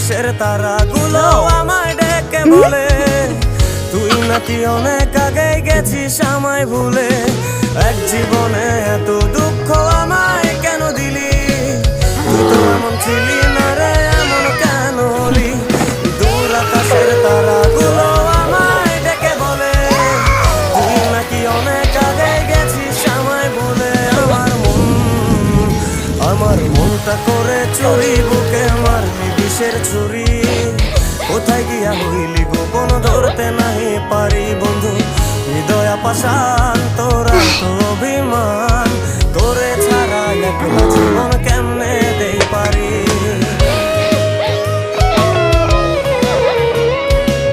আকাশের তারাগুলো আমায় ডেকে বলে তুই নাকি অনেক আগে গেছিস আমায় ভুলে। এক জীবনে এত দুঃখ আমায় কেন দিলি, তুই তো এমন ছিলি না রে, এমন কেন হলি। দূর আকাশের তারাগুলো আমায় ডেকে বলে তুই নাকি অনেক আগে গেছিস আমায় ভুলে। আমার মনটা করে চুরি, বুকে মারলি বিষের ছুরি। কোথায় গিয়া হইলি গোপন ধরতে নাহি পারি বন্ধু। হৃদয় পাষাণ তোরা তো অভিমান, তোরে ছাড়া একলা জীবন